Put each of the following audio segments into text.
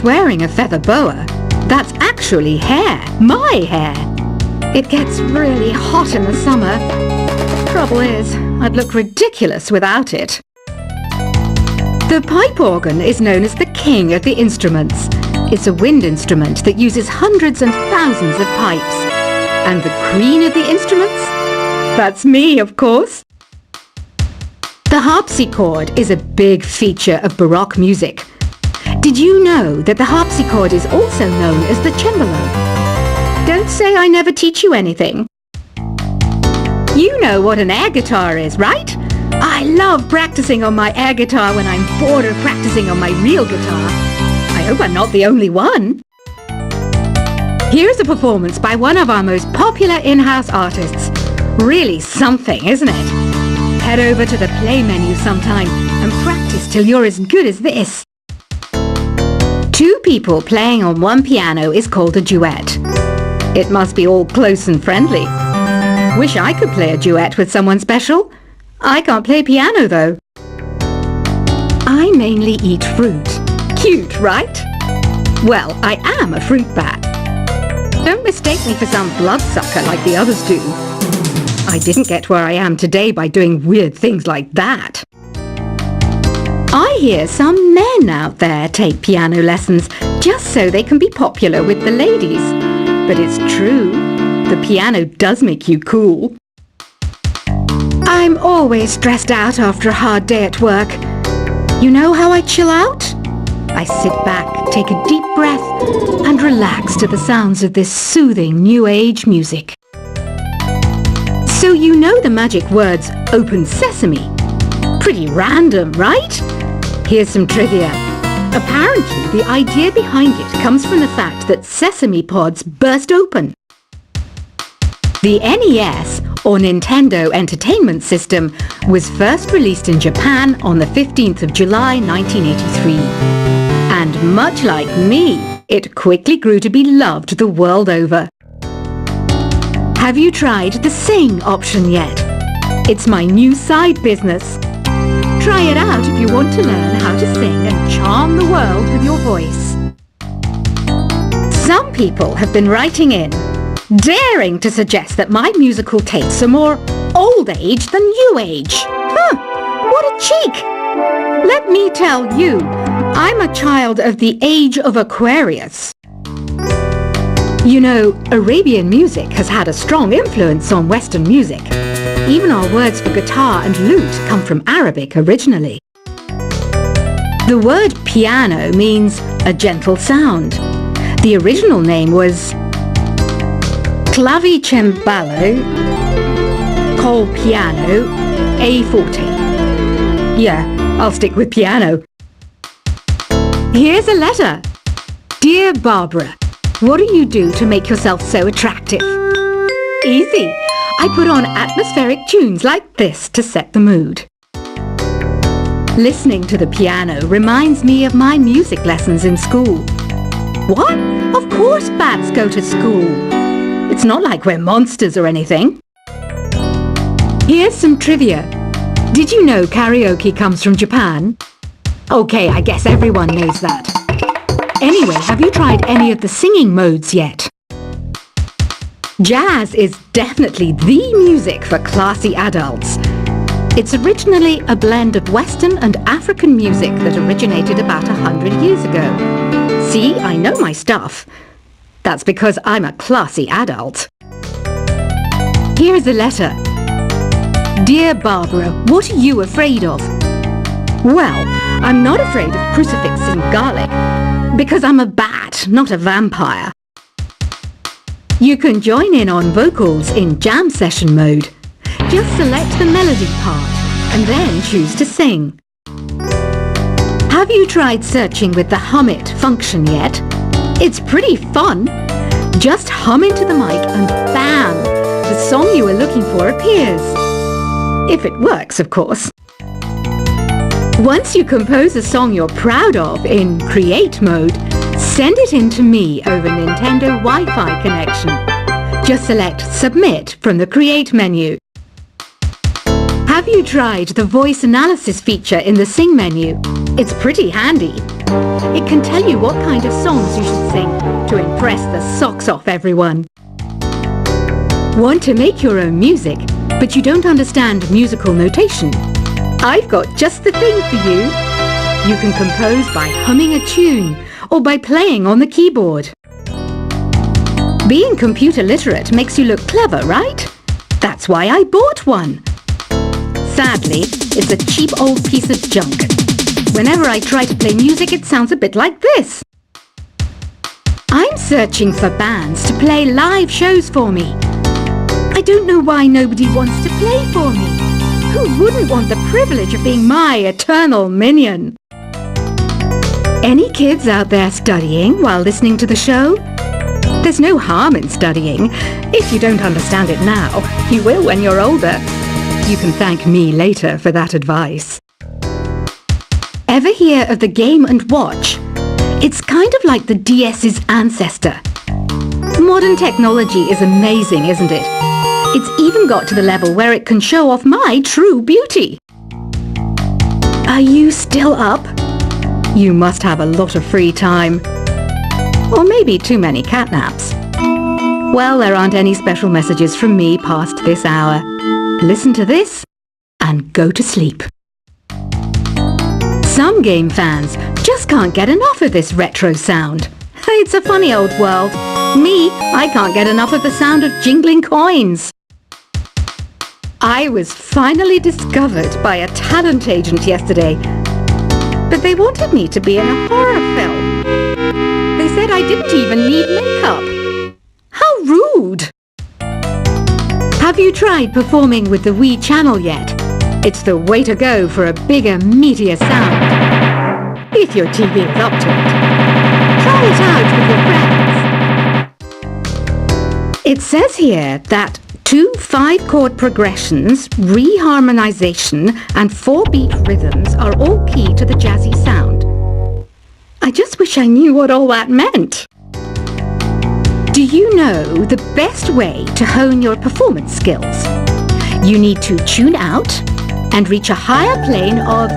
not wearing a feather boa. That's actually hair, my hair. It gets really hot in the summer. Trouble is, I'd look ridiculous without it. The pipe organ is known as the king of the instruments. It's a wind instrument that uses hundreds and thousands of pipes. And the queen of the instruments? That's me, of course. The harpsichord is a big feature of Baroque music. Did you know that the harpsichord is also known as the cembalo? Don't say I never teach you anything. You know what an air guitar is, right? I love practicing on my air guitar when I'm bored of practicing on my real guitar. I hope I'm not the only one. Here's a performance by one of our most popular in-house artists. Really something, isn't it? Head over to the play menu sometime and practice till you're as good as this. Two people playing on one piano is called a duet. It must be all close and friendly. Wish I could play a duet with someone special. I can't play piano though. I mainly eat fruit. Cute, right? Well, I am a fruit bat. Don't mistake me for some bloodsucker like the others do. I didn't get where I am today by doing weird things like that. I hear some men out there take piano lessons just so they can be popular with the ladies. But it's true, the piano does make you cool. I'm always stressed out after a hard day at work. You know how I chill out? I sit back, take a deep breath, and relax to the sounds of this soothing new age music. So you know the magic words "open sesame." Pretty random, right? Here's some trivia. Apparently, the idea behind it comes from the fact that sesame pods burst open. The NES, or Nintendo Entertainment System, was first released in Japan on the 15th of July 1983. And much like me, it quickly grew to be loved the world over. Have you tried the Sing option yet? It's my new side business. Try it out if you want to learn how to sing and charm the world with your voice. Some people have been writing in, daring to suggest that my musical tastes are more old age than new age. Huh, what a cheek! Let me tell you, I'm a child of the age of Aquarius. You know, Arabian music has had a strong influence on Western music. Even our words for guitar and lute come from Arabic originally. The word piano means a gentle sound. The original name was clavicembalo col piano a forte. Yeah, I'll stick with piano. Here's a letter. Dear Barbara, what do you do to make yourself so attractive? Easy. I put on atmospheric tunes like this to set the mood. Listening to the piano reminds me of my music lessons in school. What? Of course bats go to school. It's not like we're monsters or anything. Here's some trivia. Did you know karaoke comes from Japan? Okay, I guess everyone knows that. Anyway, have you tried any of the singing modes yet? Jazz is definitely the music for classy adults. It's originally a blend of Western and African music that originated about 100 years ago. See, I know my stuff. That's because I'm a classy adult. Here's a letter. Dear Barbara, what are you afraid of? Well, I'm not afraid of crucifix and garlic, because I'm a bat, not a vampire. You can join in on vocals in jam session mode. Just select the melody part and then choose to sing. Have you tried searching with the Hum It function yet? It's pretty fun. Just hum into the mic and bam! The song you were looking for appears. If it works, of course. Once you compose a song you're proud of in Create mode, send it in to me over Nintendo Wi-Fi connection. Just select Submit from the Create menu. Have you tried the voice analysis feature in the Sing menu? It's pretty handy. It can tell you what kind of songs you should sing to impress the socks off everyone. Want to make your own music, but you don't understand musical notation? I've got just the thing for you. You can compose by humming a tune or by playing on the keyboard. Being computer literate makes you look clever, right? That's why I bought one. Sadly, it's a cheap old piece of junk. Whenever I try to play music, it sounds a bit like this. I'm searching for bands to play live shows for me. I don't know why nobody wants to play for me. Who wouldn't want the privilege of being my eternal minion? Any kids out there studying while listening to the show? There's no harm in studying. If you don't understand it now, you will when you're older. You can thank me later for that advice. Ever hear of the Game & Watch? It's kind of like the DS's ancestor. Modern technology is amazing, isn't it? It's even got to the level where it can show off my true beauty. Are you still up? You must have a lot of free time. Or maybe too many catnaps. Well, there aren't any special messages from me past this hour. Listen to this and go to sleep. Some game fans just can't get enough of this retro sound. It's a funny old world. Me, I can't get enough of the sound of jingling coins. I was finally discovered by a talent agent yesterday, but they wanted me to be in a horror film. They said I didn't even need makeup. How rude! Have you tried performing with the Wii channel yet? It's the way to go for a bigger, meatier sound. If your TV is up to it. Try it out with your friends. It says here that 2 5-chord progressions, reharmonization, and 4-beat rhythms are all key to the jazzy sound. I just wish I knew what all that meant. Do you know the best way to hone your performance skills? You need to tune out and reach a higher plane of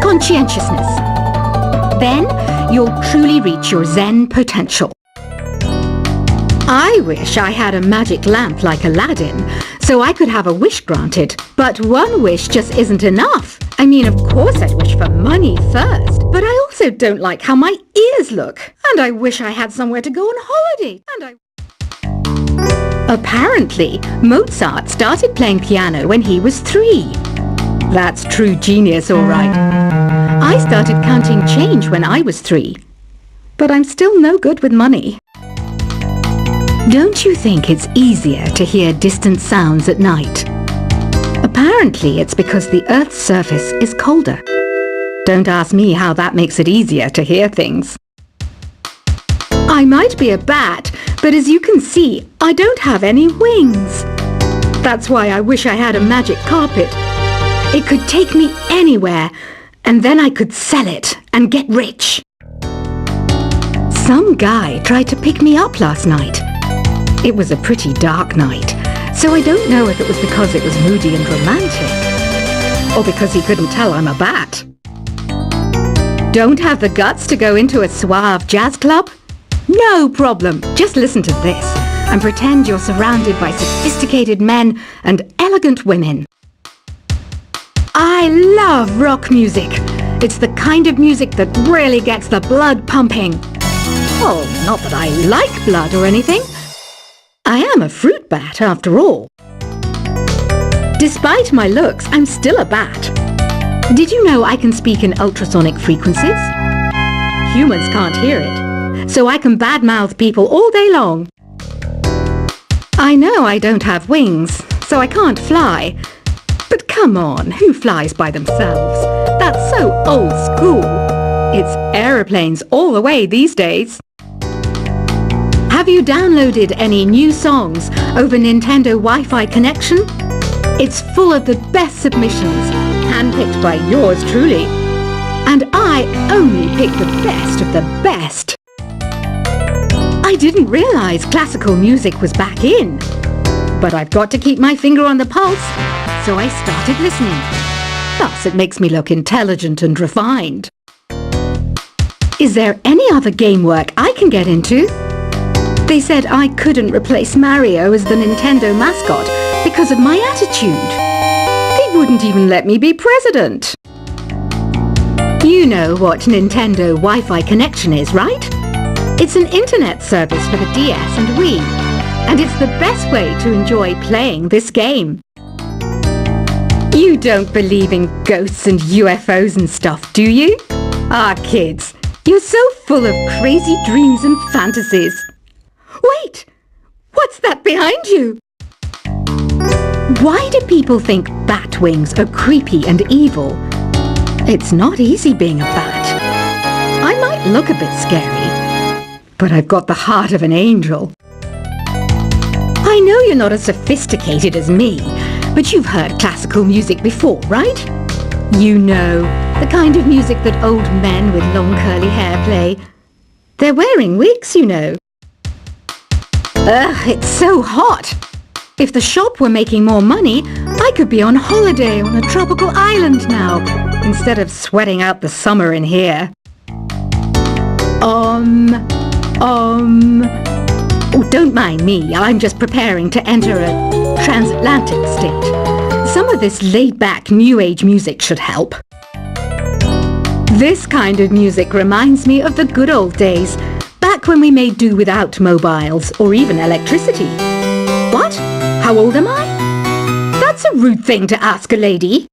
conscientiousness. Then you'll truly reach your Zen potential. I wish I had a magic lamp like Aladdin, so I could have a wish granted. But one wish just isn't enough. I mean, of course I'd wish for money first, but I also don't like how my ears look. And I wish I had somewhere to go on holiday. Apparently, Mozart started playing piano when he was 3. That's true genius, all right. I started counting change when I was 3. But I'm still no good with money. Don't you think it's easier to hear distant sounds at night? Apparently, it's because the Earth's surface is colder. Don't ask me how that makes it easier to hear things. I might be a bat, but as you can see, I don't have any wings. That's why I wish I had a magic carpet. It could take me anywhere, and then I could sell it and get rich. Some guy tried to pick me up last night. It was a pretty dark night, so I don't know if it was because it was moody and romantic, or because he couldn't tell I'm a bat. Don't have the guts to go into a suave jazz club? No problem. Just listen to this and pretend you're surrounded by sophisticated men and elegant women. I love rock music. It's the kind of music that really gets the blood pumping. Oh, not that I like blood or anything. I am a fruit bat, after all. Despite my looks, I'm still a bat. Did you know I can speak in ultrasonic frequencies? Humans can't hear it, so I can badmouth people all day long. I know I don't have wings, so I can't fly. But come on, who flies by themselves? That's so old school. It's aeroplanes all the way these days. Have you downloaded any new songs over Nintendo Wi-Fi connection? It's full of the best submissions, handpicked by yours truly. And I only pick the best of the best. I didn't realize classical music was back in. But I've got to keep my finger on the pulse, so I started listening. Plus, it makes me look intelligent and refined. Is there any other game work I can get into? They said I couldn't replace Mario as the Nintendo mascot because of my attitude. They wouldn't even let me be president. You know what Nintendo Wi-Fi connection is, right? It's an internet service for the DS and Wii, and it's the best way to enjoy playing this game. You don't believe in ghosts and UFOs and stuff, do you? Ah, kids, you're so full of crazy dreams and fantasies. Wait! What's that behind you? Why do people think bat wings are creepy and evil? It's not easy being a bat. I might look a bit scary, but I've got the heart of an angel. I know you're not as sophisticated as me, but you've heard classical music before, right? You know, the kind of music that old men with long curly hair play. They're wearing wigs, you know. Ugh, it's so hot. If the shop were making more money, I could be on holiday on a tropical island now, instead of sweating out the summer in here. Oh, don't mind me. I'm just preparing to enter a transatlantic state. Some of this laid-back New Age music should help. This kind of music reminds me of the good old days, back when we made do without mobiles or even electricity. What? How old am I? That's a rude thing to ask a lady.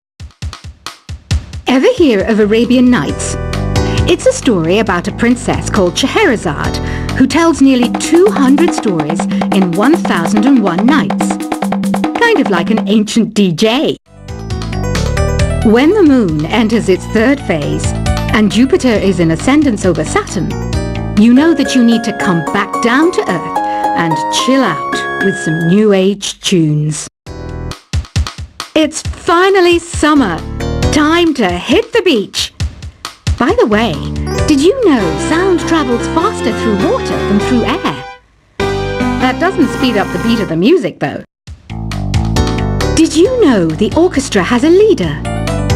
Ever hear of Arabian Nights? It's a story about a princess called Scheherazade who tells nearly 200 stories in 1001 nights. Kind of like an ancient DJ. When the moon enters its third phase and Jupiter is in ascendance over Saturn, you know that you need to come back down to Earth and chill out with some New Age tunes. It's finally summer. Time to hit the beach. By the way, did you know sound travels faster through water than through air? That doesn't speed up the beat of the music, though. Did you know the orchestra has a leader?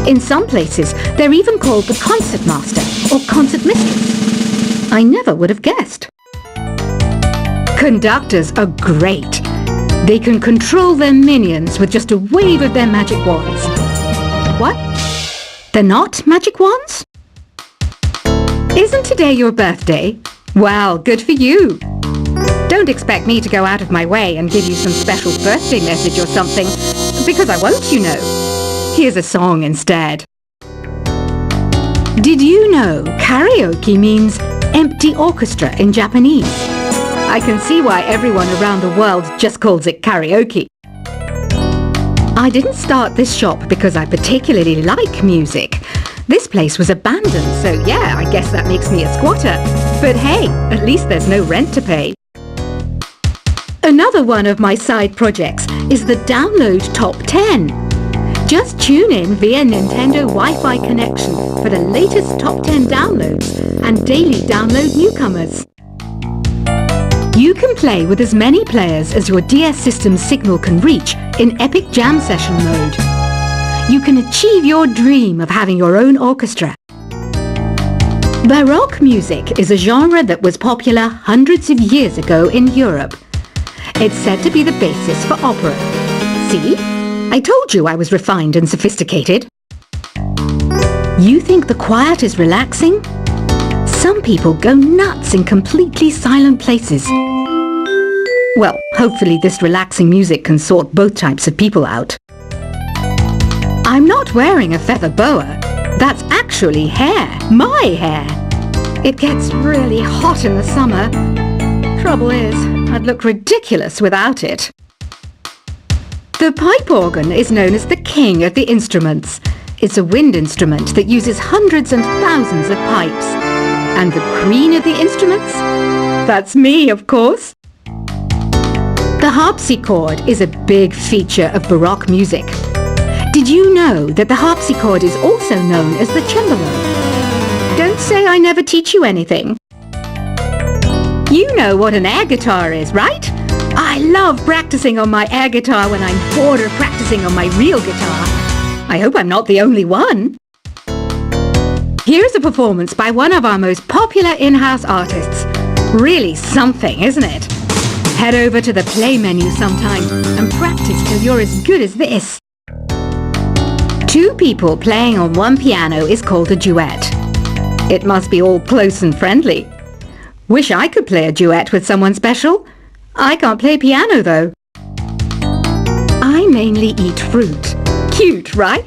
In some places, they're even called the concert master or concert mistress. I never would have guessed. Conductors are great. They can control their minions with just a wave of their magic wands. What? They're not magic wands? Isn't today your birthday? Well, good for you. Don't expect me to go out of my way and give you some special birthday message or something, because I won't, you know. Here's a song instead. Did you know karaoke means empty orchestra in Japanese? I can see why everyone around the world just calls it karaoke. I didn't start this shop because I particularly like music. This place was abandoned, so yeah, I guess that makes me a squatter. But hey, at least there's no rent to pay. Another one of my side projects is the Download Top 10. Just tune in via Nintendo Wi-Fi connection for the latest Top 10 downloads and daily download newcomers. You can play with as many players as your DS system's signal can reach in Epic Jam Session mode. You can achieve your dream of having your own orchestra. Baroque music is a genre that was popular hundreds of years ago in Europe. It's said to be the basis for opera. See? I told you I was refined and sophisticated. You think the quiet is relaxing? Some people go nuts in completely silent places. Well, hopefully this relaxing music can sort both types of people out. I'm not wearing a feather boa. That's actually hair. My hair. It gets really hot in the summer. Trouble is, I'd look ridiculous without it. The pipe organ is known as the king of the instruments. It's a wind instrument that uses hundreds and thousands of pipes. And the queen of the instruments? That's me, of course. The harpsichord is a big feature of Baroque music. Did you know that the harpsichord is also known as the cembalo? Don't say I never teach you anything. You know what an air guitar is, right? I love practicing on my air guitar when I'm bored of practicing on my real guitar. I hope I'm not the only one. Here's a performance by one of our most popular in-house artists. Really something, isn't it? Head over to the play menu sometime and practice till you're as good as this. Two people playing on one piano is called a duet. It must be all close and friendly. Wish I could play a duet with someone special. I can't play piano though. I mainly eat fruit. Cute, right?